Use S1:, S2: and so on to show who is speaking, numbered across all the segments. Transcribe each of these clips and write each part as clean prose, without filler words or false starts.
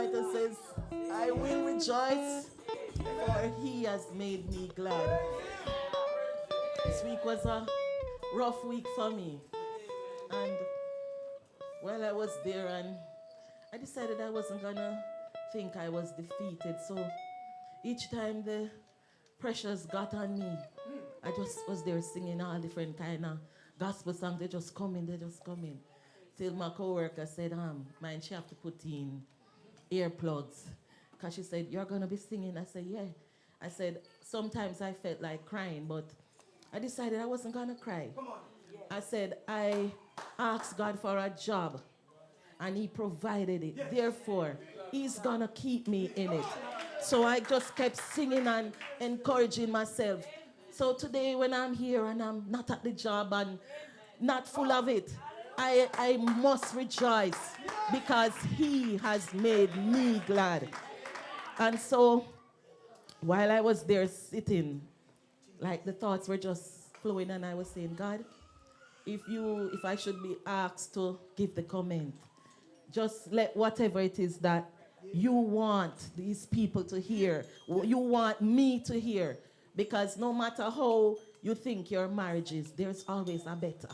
S1: songwriter says, I will rejoice, for he has made me glad. This week was a rough week for me. And while I was there, and I decided I wasn't gonna think I was defeated. So each time the pressures got on me, I just was there singing all different kind of gospel songs. They just come in, they just come in. Till my coworker said, mind she have to put in earplugs. Because she said, you're gonna be singing? I said, yeah. I said, sometimes I felt like crying, but I decided I wasn't gonna cry. I said, I asked God for a job, and he provided it. Therefore, he's gonna keep me in it. So I just kept singing and encouraging myself. So today when I'm here and I'm not at the job and not full of it, I must rejoice because he has made me glad. And so while I was there sitting, like the thoughts were just flowing, and I was saying, God, if I should be asked to give the comment, just let whatever it is that you want these people to hear, you want me to hear, because no matter how you think your marriage is, there's always a better.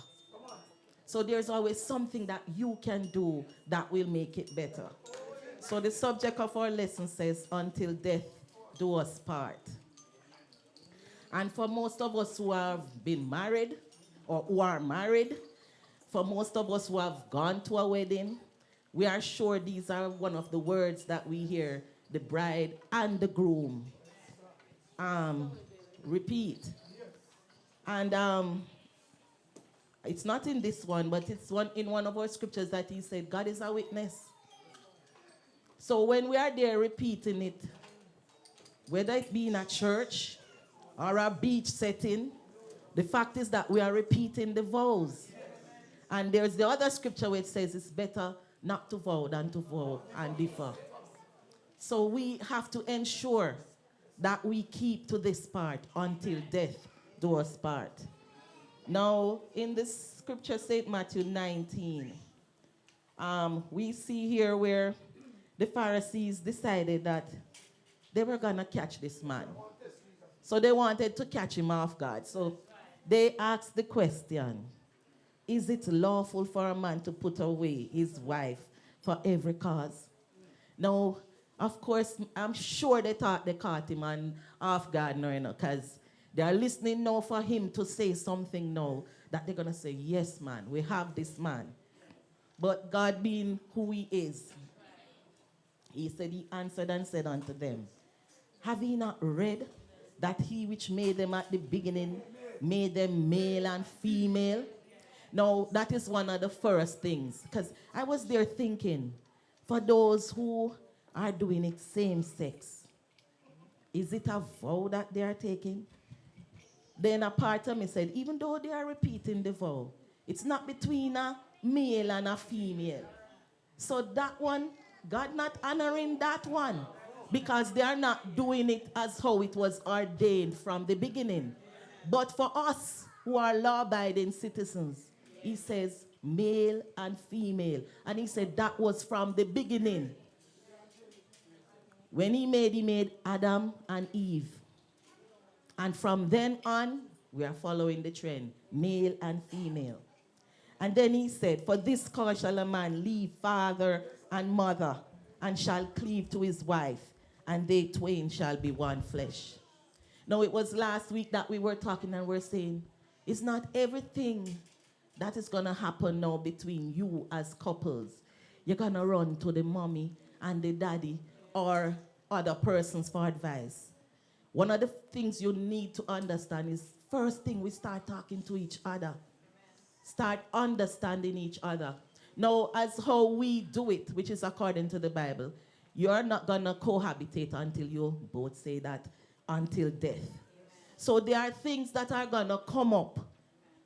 S1: So there's always something that you can do that will make it better. So the subject of our lesson says, until death do us part. And for most of us who have been married, or who are married, for most of us who have gone to a wedding, we are sure these are one of the words that we hear the bride and the groom repeat. And it's not in this one, but it's in one of our scriptures that he said, God is a witness. So when we are there repeating it, whether it be in a church or a beach setting, the fact is that we are repeating the vows. And there's the other scripture where it says it's better not to vow than to vow and differ. So we have to ensure that we keep to this part until death do us part. Now, in this scripture, St. Matthew 19, we see here where the Pharisees decided that they were going to catch this man. So they wanted to catch him off guard. So they asked the question, is it lawful for a man to put away his wife for every cause? Now, of course, I'm sure they thought they caught him on off guard now, because they are listening now for him to say something now that they're going to say, yes, man, we have this man. But God being who he is, he said, he answered and said unto them, have ye not read that he which made them at the beginning made them male and female? Now, that is one of the first things, because I was there thinking, for those who are doing it same sex, is it a vow that they are taking? Then a part of me said, even though they are repeating the vow, it's not between a male and a female. So that one, God not honoring that one, because they are not doing it as how it was ordained from the beginning. But for us who are law-abiding citizens, he says male and female. And he said that was from the beginning. When he made Adam and Eve. And from then on, we are following the trend, male and female. And then he said, for this cause shall a man leave father and mother, and shall cleave to his wife, and they twain shall be one flesh. Now, it was last week that we were talking and we're saying, it's not everything that is going to happen now between you as couples. You're going to run to the mommy and the daddy or other persons for advice. One of the things you need to understand is, first thing, we start talking to each other. Start understanding each other. Now, as how we do it, which is according to the Bible, you're not going to cohabitate until you both say that, until death. So there are things that are going to come up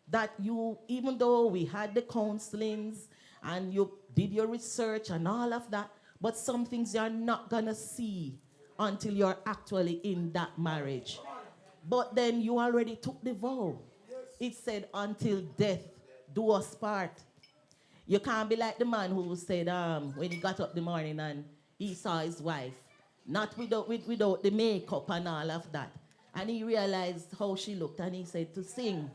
S1: that you, even though we had the counselings and you did your research and all of that, but some things you're not going to see until you're actually in that marriage. But then you already took the vow. It said, until death do us part. You can't be like the man who said when he got up the morning and he saw his wife, not without the makeup and all of that. And he realized how she looked, and he said to sing,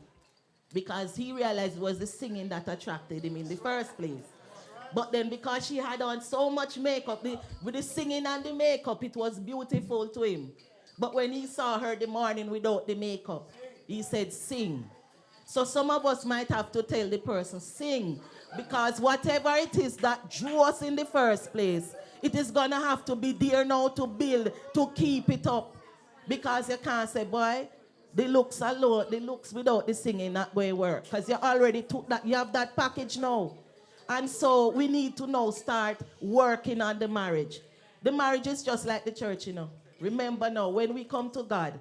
S1: because he realized it was the singing that attracted him in the first place. But then because she had on so much makeup, with the singing and the makeup, it was beautiful to him. But when he saw her the morning without the makeup, he said, sing. So some of us might have to tell the person, sing. Because whatever it is that drew us in the first place, it is going to have to be there now to build, to keep it up. Because you can't say, boy, the looks alone, the looks without the singing not going to work. Because you already took that, you have that package now. And so we need to now start working on the marriage. The marriage is just like the church, you know. Remember now, when we come to God,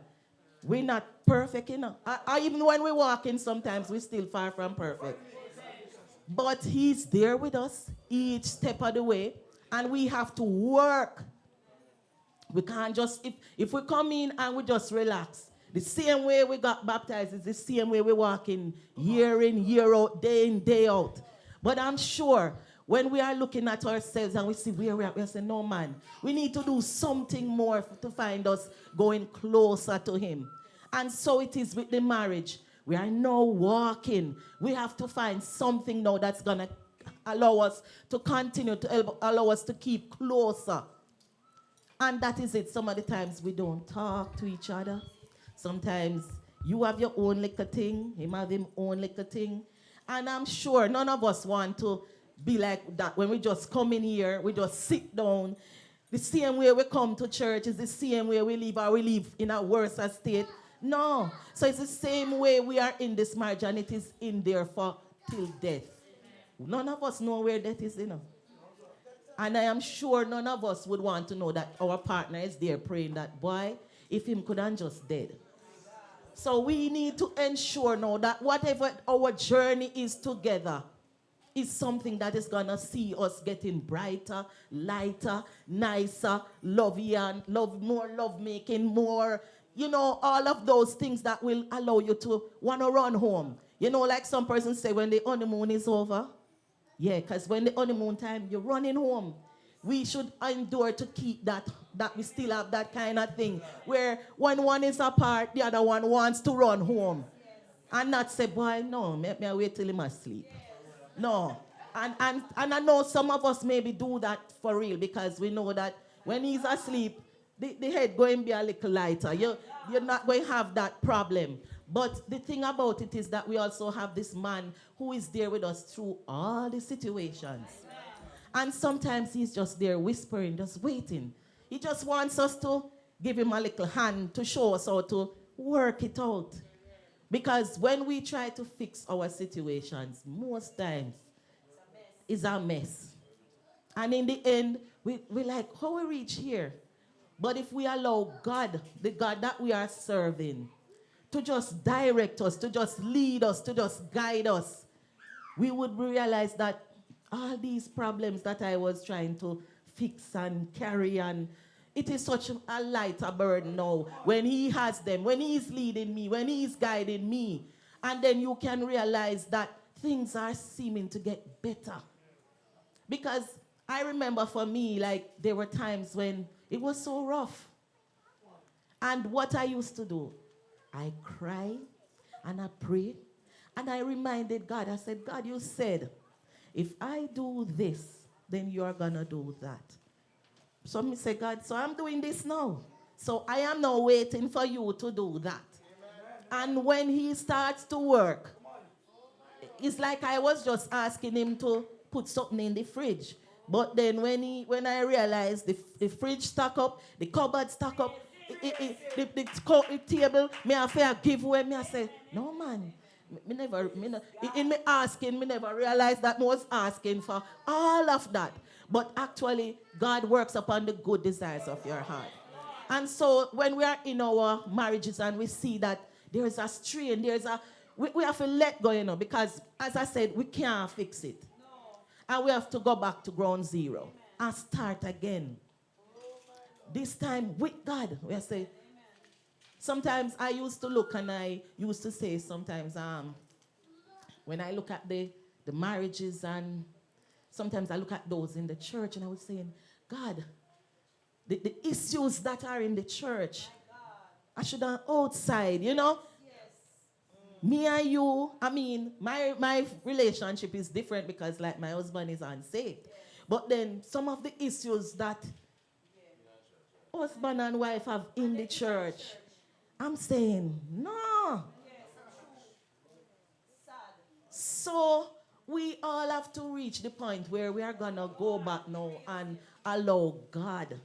S1: we're not perfect, you know. Even when we walk in, sometimes we're still far from perfect. But he's there with us each step of the way. And we have to work. We can't just, if we come in and we just relax, the same way we got baptized is the same way we walk in, year out, day in, day out. But I'm sure when we are looking at ourselves and we see where we are, we say, no, man, we need to do something more to find us going closer to him. And so it is with the marriage. We are now walking. We have to find something now that's going to allow us to continue, to allow us to keep closer. And that is it. Some of the times we don't talk to each other. Sometimes you have your own little thing, him have his own little thing. And I'm sure none of us want to be like that. When we just come in here, we just sit down. The same way we come to church is the same way we leave, or we leave in a worse state. No. So it's the same way we are in this marriage, and it is in there for till death. None of us know where death is, you know. And I am sure none of us would want to know that our partner is there praying that, boy, if him couldn't just dead. So we need to ensure now that whatever our journey is together is something that is going to see us getting brighter, lighter, nicer, lovier, more lovemaking, more, you know, all of those things that will allow you to want to run home. You know, like some persons say when the honeymoon is over. Yeah, because when the honeymoon time, you're running home. We should endure to keep that we still have that kind of thing where when one is apart, the other one wants to run home. And not say, boy, no, make me wait till him asleep. No. And I know some of us maybe do that for real because we know that when he's asleep, the head going to be a little lighter. You're not going to have that problem. But the thing about it is that we also have this man who is there with us through all the situations. And sometimes he's just there whispering, just waiting. He just wants us to give him a little hand to show us how to work it out. Because when we try to fix our situations, most times it's a mess. And in the end, we're like, how we reach here? But if we allow God, the God that we are serving, to just direct us, to just lead us, to just guide us, we would realize that all these problems that I was trying to fix and carry, and it is such a lighter burden now when he has them, when he's leading me, when he's guiding me. And then you can realize that things are seeming to get better. Because I remember for me, like, there were times when it was so rough. And what I used to do, I cry and I pray and I reminded God, I said, God, you said, if I do this, then you're going to do that. So I say, God, so I'm doing this now. So I am now waiting for you to do that. And when he starts to work, it's like I was just asking him to put something in the fridge. But then when I realized the fridge stuck up, the cupboard stuck up, the table, me have to give away, me I say, no man. In me asking, me never realized that I was asking for all of that. But actually, God works upon the good desires of your heart. And so when we are in our marriages and we see that there is a strain, we have to let go, you know, because as I said, we can't fix it. And we have to go back to ground zero and start again. This time with God, we say. Sometimes I used to look and I used to say sometimes, when I look at the marriages and sometimes I look at those in the church and I was saying, God, the issues that are in the church. I should have outside, you know? Me and you, I mean, my relationship is different because like my husband is unsaved. But then some of the issues that husband and wife have in the church, I'm saying, no. So we all have to reach the point where we are going to go back now and allow God.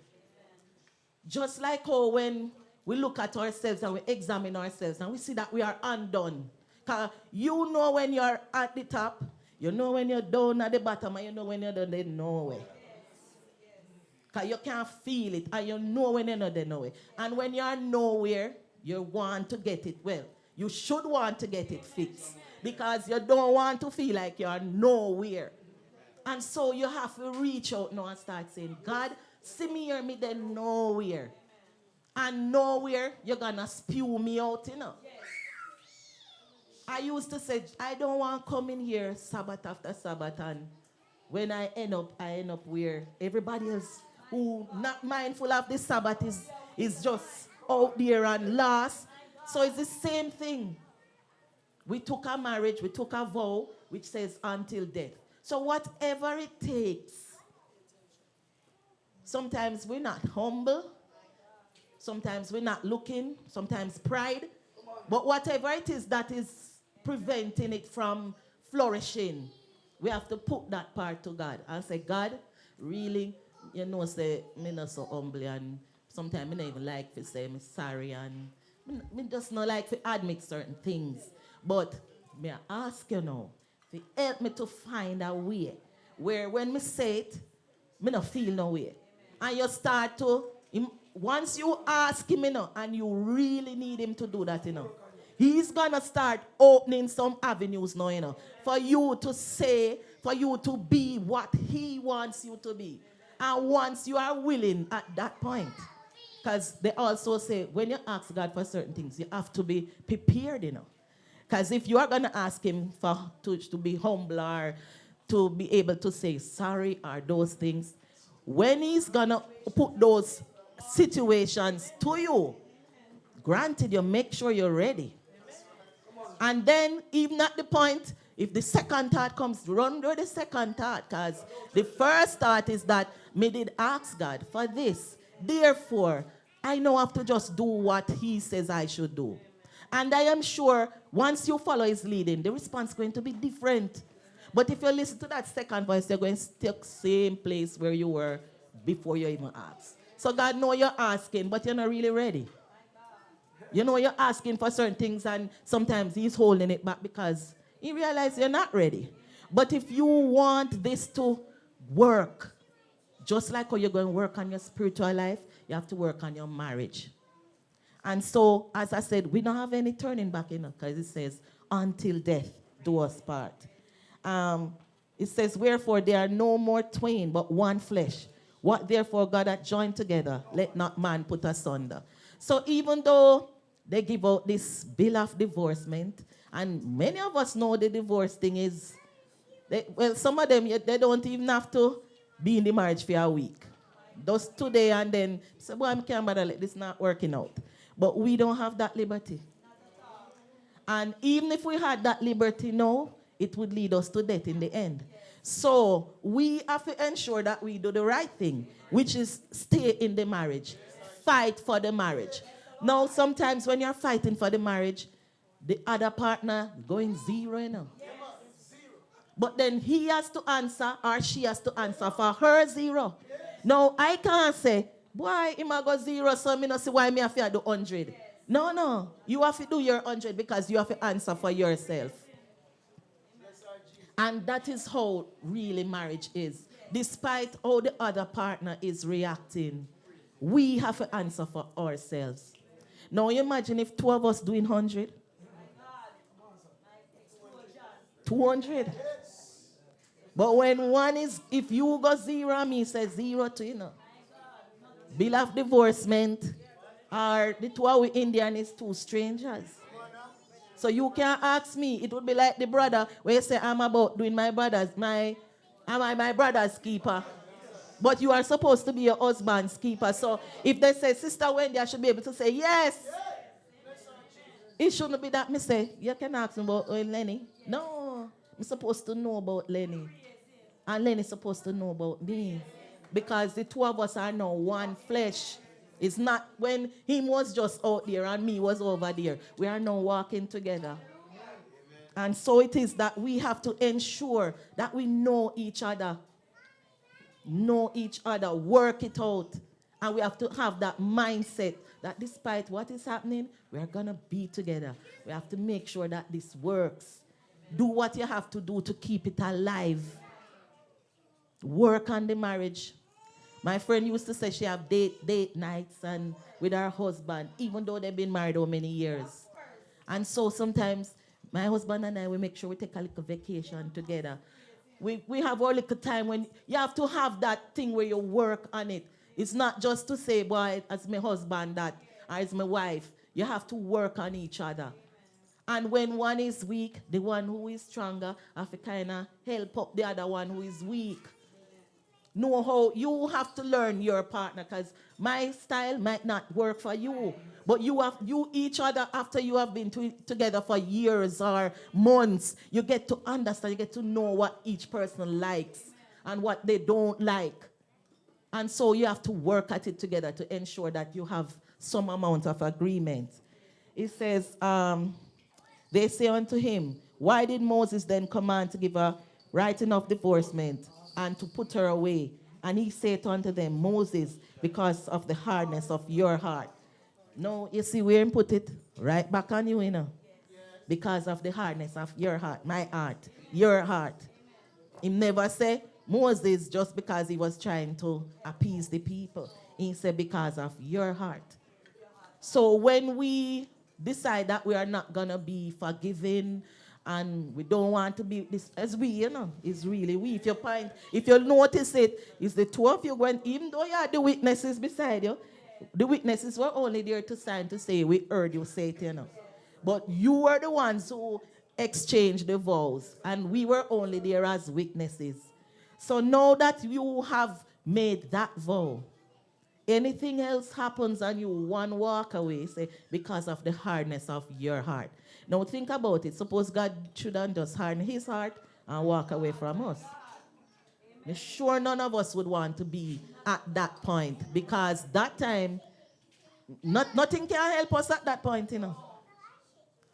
S1: Just like how when we look at ourselves and we examine ourselves and we see that we are undone. Because you know when you're at the top, you know when you're down at the bottom, and you know when you're down there nowhere. Because you can't feel it, and you know when you're not there nowhere. And when you're nowhere, you want to get it well. You should want to get it fixed. Because you don't want to feel like you're nowhere. And so you have to reach out now and start saying, God, see me or me there nowhere. And nowhere, you're going to spew me out, you know. I used to say, I don't want to come in here Sabbath after Sabbath, and when I end up where everybody else who not mindful of the Sabbath is just out there and lost. So it's the same thing. We took a marriage, we took a vow, which says until death. So whatever it takes, sometimes we're not humble, sometimes we're not looking, sometimes pride, but whatever it is that is preventing it from flourishing, we have to put that part to God and say, God, really, you know, say, me not so humble, and sometimes I don't even like to say I'm sorry, and me just not like to admit certain things. But may I ask you now, to help me to find a way where when me say it, me not feel no way. And you start to, once you ask him, you know, and you really need him to do that, you know, he's going to start opening some avenues now, you know, for you to say, for you to be what he wants you to be. And once you are willing at that point, because they also say, when you ask God for certain things, you have to be prepared, you know. Because if you are going to ask him to be humble or to be able to say sorry or those things, when he's going to put those situations to you, granted, you make sure you're ready. And then, even at the point, if the second thought comes, run to the second thought. Because the first thought is that me did ask God for this. Therefore, I know I have to just do what he says I should do. And I am sure once you follow his leading, the response is going to be different. But if you listen to that second voice, you're going to stay same place where you were before you even asked. So God knows you're asking, but you're not really ready. You know you're asking for certain things, and sometimes he's holding it back because he realizes you're not ready. But if you want this to work, just like how you're going to work on your spiritual life, you have to work on your marriage. And so, as I said, we don't have any turning back, you know, because it says, until death do us part. It says, wherefore there are no more twain, but one flesh. What therefore God hath joined together, let not man put asunder. So even though they give out this bill of divorcement, and many of us know the divorce thing is, some of them, they don't even have to be in the marriage for a week. Just today and then, say, boy, I can't bother, this is not working out. But we don't have that liberty. And even if we had that liberty now, it would lead us to death in the end. So we have to ensure that we do the right thing, which is stay in the marriage. Fight for the marriage. Now, sometimes when you're fighting for the marriage, the other partner going zero, you know. But then he has to answer, or she has to answer for her zero. Now, I can't say, boy, he might go zero, so I don't see why I have to do 100. No. You have to do your 100 because you have to answer for yourself. And that is how really marriage is. Despite how the other partner is reacting, we have to answer for ourselves. Now, you imagine if two of us doing 100. 200. But when one is, if you go zero, me say zero too, you know. Bill of divorcement, or the two are Indian is two strangers. So you can't ask me. It would be like the brother where you say, I'm about doing my brother's, am I my brother's keeper? But you are supposed to be your husband's keeper. So if they say, Sister Wendy, I should be able to say, yes. It shouldn't be that me say, you can ask me about Lenny. No, I'm supposed to know about Lenny. And Lenny's supposed to know about me. Because the two of us are now one flesh. It's not when him was just out there and me was over there. We are now walking together. And so it is that we have to ensure that we know each other. Know each other. Work it out. And we have to have that mindset that despite what is happening, we are going to be together. We have to make sure that this works. Do what you have to do to keep it alive. Work on the marriage. My friend used to say she have date nights and with her husband, even though they've been married how many years. And so sometimes my husband and I, we make sure we take a little vacation together. We have our little time when you have to have that thing where you work on it. It's not just to say, boy, as my husband that, or as my wife. You have to work on each other. And when one is weak, the one who is stronger have to kind of help up the other one who is weak. Know how you have to learn your partner, because my style might not work for you, but you each other, after you have been together for years or months, you get to understand, you get to know what each person likes and what they don't like. And so you have to work at it together to ensure that you have some amount of agreement. It says, they say unto him, why did Moses then command to give a writing of divorcement and to put her away? And he said unto them, Moses, because of the hardness of your heart. No, you see where he put it? Right back on you, you know. Because of the hardness of your heart, my heart, your heart. He never said Moses just because he was trying to appease the people. He said because of your heart. So when we decide that we are not going to be forgiving and we don't want to be this, as we, you know, it's really we. If you notice it, it's the two of you going, even though you are the witnesses beside you, the witnesses were only there to sign to say, we heard you say it, you know. But you were the ones who exchanged the vows, and we were only there as witnesses. So now that you have made that vow, anything else happens and you one walk away, say, because of the hardness of your heart. Now think about it. Suppose God shouldn't just harden his heart and walk away from us. I'm sure none of us would want to be at that point, because that time, nothing can help us at that point, you know.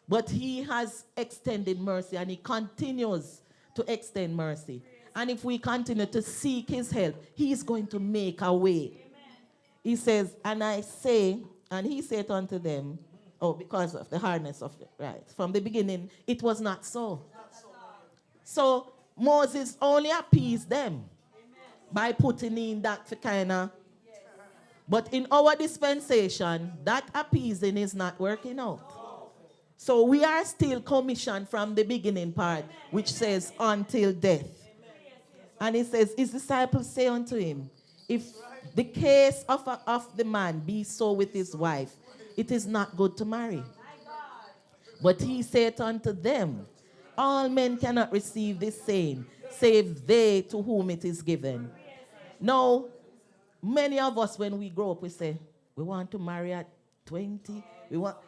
S1: But he has extended mercy, and he continues to extend mercy. And if we continue to seek his help, he is going to make a way. He says, and I say, and he said unto them, oh, because of the hardness of it, right. From the beginning, it was not so. So Moses only appeased them by putting in that kind of. But in our dispensation, that appeasing is not working out. So we are still commissioned from the beginning part, which says until death. And it says, his disciples say unto him, if the case of the man be so with his wife, it is not good to marry. But he said unto them, all men cannot receive this same, save they to whom it is given. Now, many of us, when we grow up, we say, we want to marry at 20.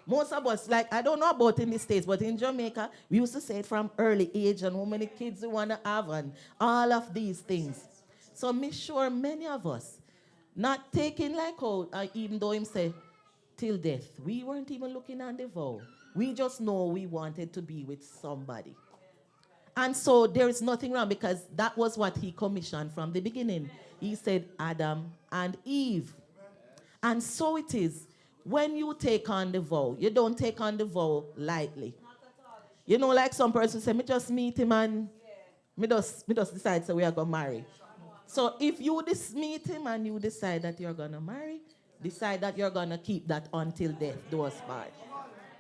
S1: Most of us, like, I don't know about in the States, but in Jamaica, we used to say it from early age and how many kids we want to have and all of these things. So I'm sure many of us, not taking like out, even though him say, till death, we weren't even looking at the vow. We just know we wanted to be with somebody. And so there is nothing wrong, because that was what he commissioned from the beginning. He said Adam and Eve. And so it is. When you take on the vow, you don't take on the vow lightly. You know, like some person say, me just meet him and me just decide so we are going to marry. So if you meet him and you decide that you're going to marry, decide that you're going to keep that until death do us part.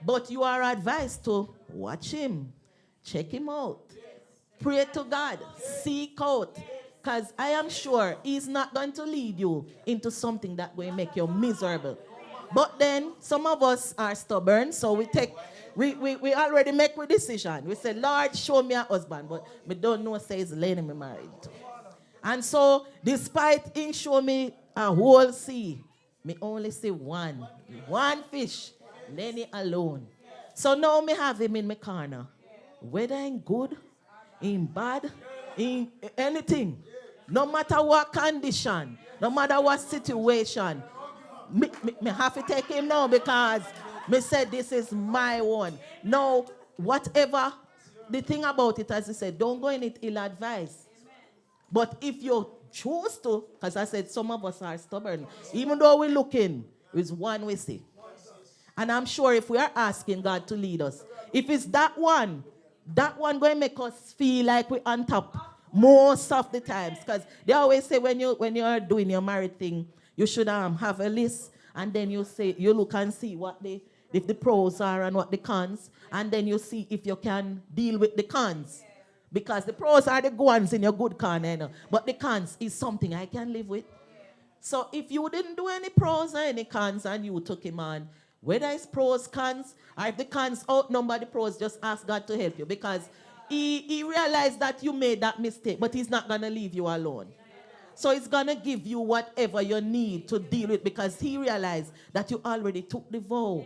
S1: But you are advised to watch him, check him out, pray to God, seek out. Because I am sure he's not going to lead you into something that will make you miserable. But then some of us are stubborn, so we already make a decision. We say, Lord, show me a husband, but we don't know say it's Lenny me married to. And so, despite him show me a whole sea, me only see one fish, Lenny alone. So now me have him in my corner. Whether in good, in bad, in anything, no matter what condition, no matter what situation, me have to take him now because me said this is my one. Now, whatever, the thing about it, as I said, don't go in it ill-advised. But if you choose to, because I said some of us are stubborn, even though we're looking, it's one we see. And I'm sure if we are asking God to lead us, if it's that one going to make us feel like we're on top most of the times. Because they always say when you're doing your married thing, you should have a list, and then you look and see if the pros are and what the cons, and then you see if you can deal with the cons. Because the pros are the good ones in your good corner, you know, but the cons is something I can live with. So if you didn't do any pros or any cons and you took him on, whether it's pros, cons, or if the cons outnumber the pros, just ask God to help you. Because he realized that you made that mistake, but he's not going to leave you alone. So he's going to give you whatever you need to deal with, because he realized that you already took the vow.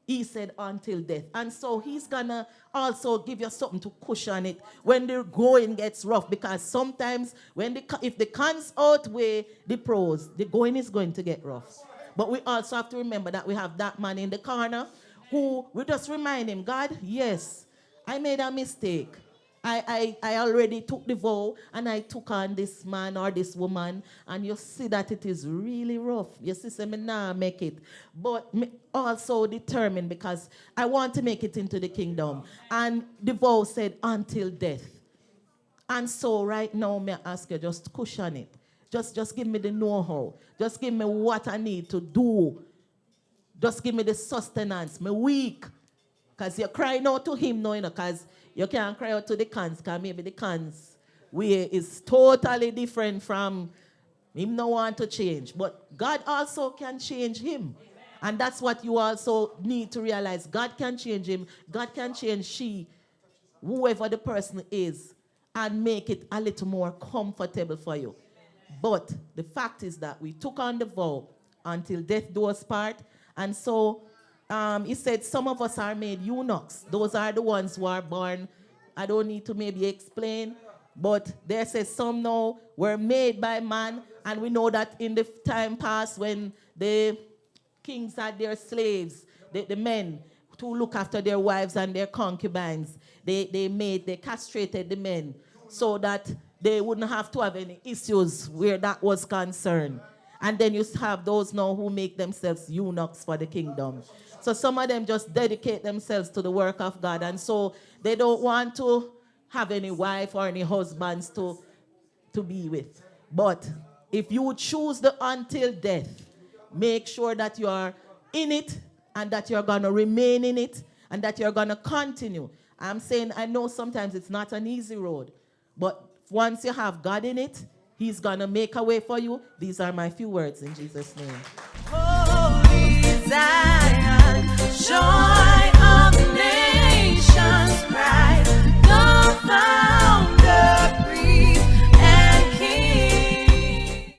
S1: He said until death. And so he's going to also give you something to cushion it when the going gets rough. Because sometimes if the cons outweigh the pros, the going is going to get rough. But we also have to remember that we have that man in the corner who we just remind him, God, yes, I made a mistake. I already took the vow and I took on this man or this woman, and you see that it is really rough. You see, me now make it. But me also determined, because I want to make it into the kingdom. And the vow said until death. And so right now, me ask you, just cushion it. Just give me the know-how. Just give me what I need to do. Just give me the sustenance. Me weak. Because you're crying out to him now, you know, because you can't cry out to the cons, because maybe the cons way is totally different from him not want to change. But God also can change him. And that's what you also need to realize. God can change him. God can change she, whoever the person is, and make it a little more comfortable for you. But the fact is that we took on the vow until death do us part. And so he said some of us are made eunuchs. Those are the ones who are born. I don't need to maybe explain. But there says some now were made by man. And we know that in the time past when the kings had their slaves, the men, to look after their wives and their concubines, they castrated the men so that they wouldn't have to have any issues where that was concerned. And then you have those now who make themselves eunuchs for the kingdom. So some of them just dedicate themselves to the work of God. And so they don't want to have any wife or any husbands to be with. But if you choose the until death, make sure that you are in it and that you're going to remain in it and that you're going to continue. I'm saying, I know sometimes it's not an easy road, but once you have God in it, he's going to make a way for you. These are my few words in Jesus' name.